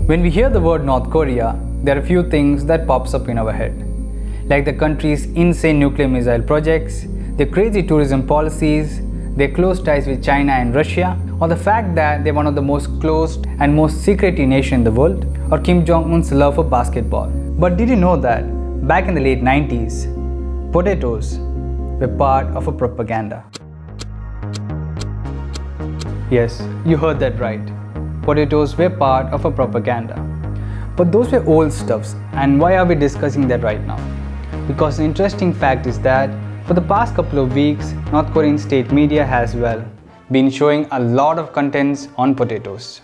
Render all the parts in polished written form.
When we hear the word North Korea, there are a few things that pops up in our head. Like the country's insane nuclear missile projects, their crazy tourism policies, their close ties with China and Russia, or the fact that they're one of the most closed and most secretive nations in the world, or Kim Jong-un's love for basketball. But did you know that back in the late 90s, potatoes were part of a propaganda? Yes, you heard that right. Potatoes were part of a propaganda. But those were old stuffs, and why are we discussing that right now? Because an interesting fact is that for the past couple of weeks, North Korean state media has been showing a lot of contents on potatoes.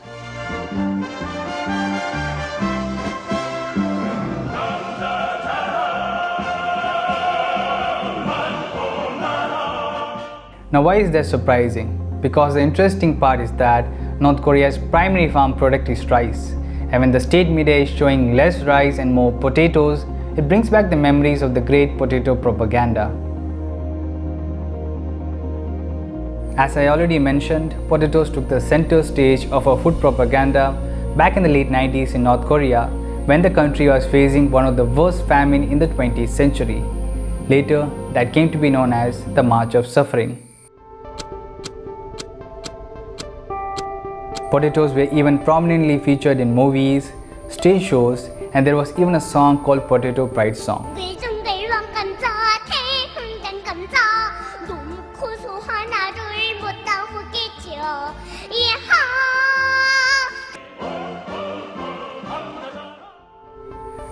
Now why is that surprising? Because the interesting part is that North Korea's primary farm product is rice, and when the state media is showing less rice and more potatoes, it brings back the memories of the great potato propaganda. As I already mentioned, potatoes took the center stage of a food propaganda back in the late 90s in North Korea, when the country was facing one of the worst famine in the 20th century. Later, that came to be known as the March of Suffering. Potatoes were even prominently featured in movies, stage shows, and there was even a song called Potato Pride Song.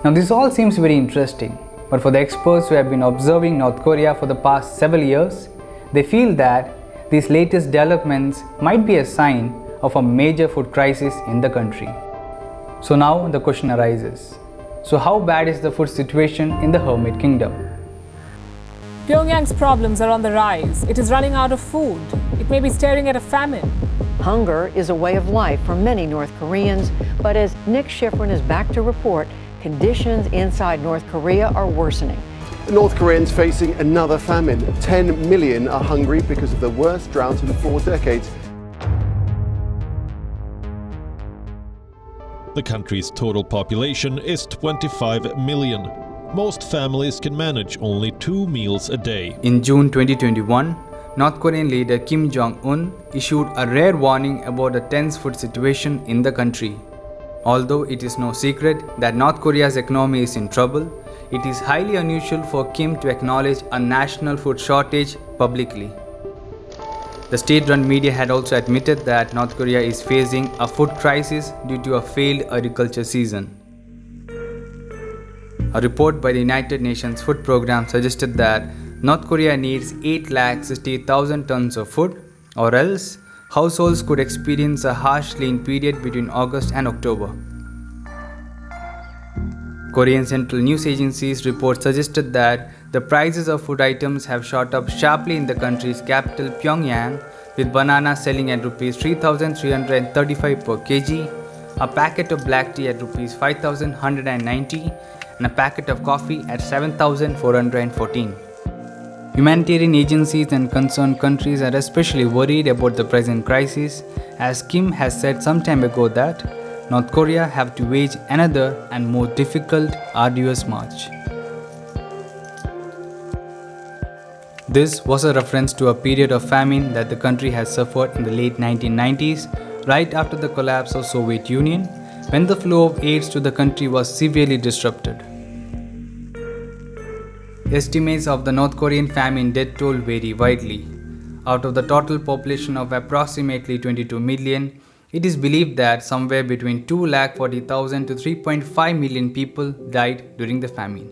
Now this all seems very interesting, but for the experts who have been observing North Korea for the past several years, they feel that these latest developments might be a sign of a major food crisis in the country. So now the question arises, so how bad is the food situation in the Hermit Kingdom? Pyongyang's problems are on the rise. It is running out of food. It may be staring at a famine. Hunger is a way of life for many North Koreans, but as Nick Schifrin is back to report, conditions inside North Korea are worsening. North Koreans facing another famine. 10 million are hungry because of the worst drought in 4 decades. The country's total population is 25 million. Most families can manage only 2 meals a day. In June 2021, North Korean leader Kim Jong-un issued a rare warning about a tense food situation in the country. Although it is no secret that North Korea's economy is in trouble, it is highly unusual for Kim to acknowledge a national food shortage publicly. The state-run media had also admitted that North Korea is facing a food crisis due to a failed agriculture season. A report by the United Nations Food Programme suggested that North Korea needs 860,000 tons of food, or else households could experience a harsh lean period between August and October. Korean Central News Agency's report suggested that the prices of food items have shot up sharply in the country's capital Pyongyang, with bananas selling at Rs 3,335 per kg, a packet of black tea at Rs 5,190, and a packet of coffee at 7,414. Humanitarian agencies and concerned countries are especially worried about the present crisis, as Kim has said some time ago that North Korea have to wage another and more difficult, arduous march. This was a reference to a period of famine that the country has suffered in the late 1990s, right after the collapse of Soviet Union, when the flow of aids to the country was severely disrupted. Estimates of the North Korean famine death toll vary widely. Out of the total population of approximately 22 million, it is believed that somewhere between 240,000 to 3.5 million people died during the famine.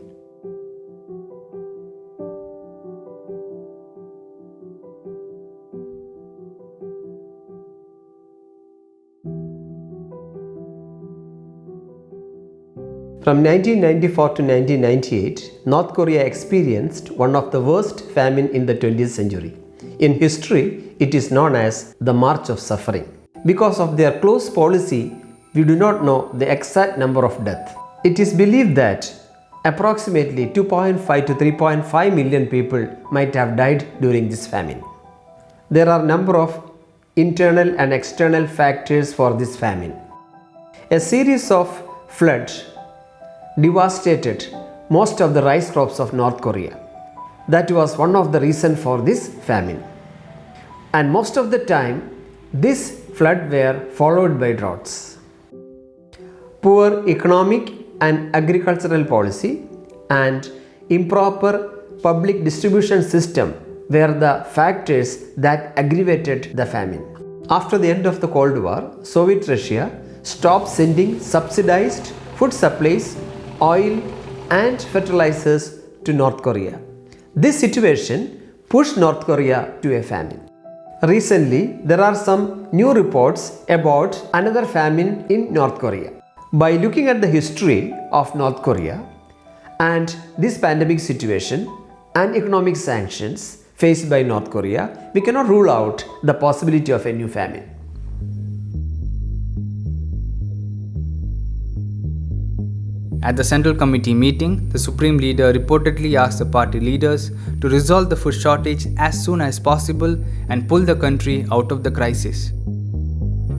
From 1994 to 1998, North Korea experienced one of the worst famine in the 20th century. In history, it is known as the March of Suffering. Because of their close policy, we do not know the exact number of deaths. It is believed that approximately 2.5 to 3.5 million people might have died during this famine. There are a number of internal and external factors for this famine. A series of floods devastated most of the rice crops of North Korea. That was one of the reasons for this famine. And most of the time, this flood were followed by droughts. Poor economic and agricultural policy and improper public distribution system were the factors that aggravated the famine. After the end of the Cold War, Soviet Russia stopped sending subsidized food supplies, oil and fertilizers to North Korea. This situation pushed North Korea to a famine. Recently, there are some new reports about another famine in North Korea. By looking at the history of North Korea and this pandemic situation and economic sanctions faced by North Korea, we cannot rule out the possibility of a new famine. At the Central Committee meeting, the Supreme Leader reportedly asked the party leaders to resolve the food shortage as soon as possible and pull the country out of the crisis.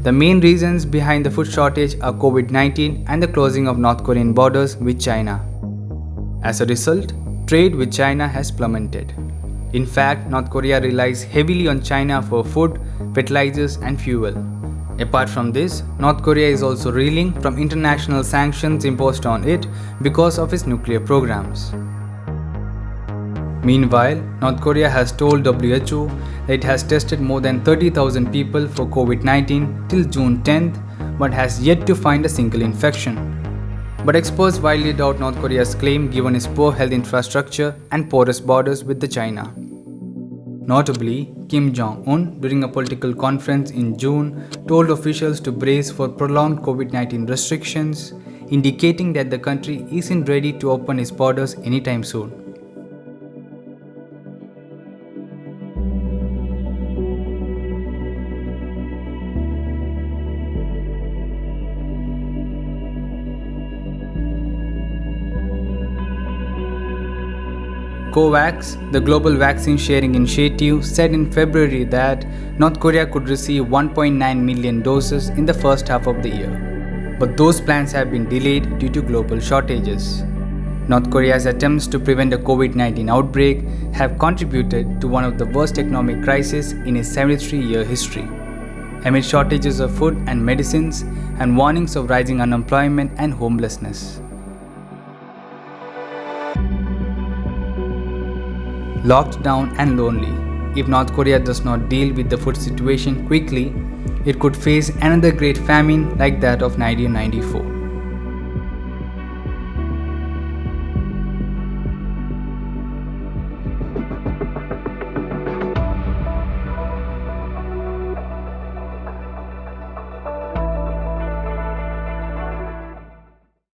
The main reasons behind the food shortage are COVID-19 and the closing of North Korean borders with China. As a result, trade with China has plummeted. In fact, North Korea relies heavily on China for food, fertilizers and fuel. Apart from this, North Korea is also reeling from international sanctions imposed on it because of its nuclear programs. Meanwhile, North Korea has told WHO that it has tested more than 30,000 people for COVID-19 till June 10th but has yet to find a single infection. But experts widely doubt North Korea's claim given its poor health infrastructure and porous borders with China. Notably, Kim Jong-un, during a political conference in June, told officials to brace for prolonged COVID-19 restrictions, indicating that the country isn't ready to open its borders anytime soon. COVAX, the global vaccine sharing initiative, said in February that North Korea could receive 1.9 million doses in the first half of the year. But those plans have been delayed due to global shortages. North Korea's attempts to prevent a COVID-19 outbreak have contributed to one of the worst economic crises in its 73-year history. Amid shortages of food and medicines and warnings of rising unemployment and homelessness. Locked down and lonely, if North Korea does not deal with the food situation quickly, it could face another great famine like that of 1994.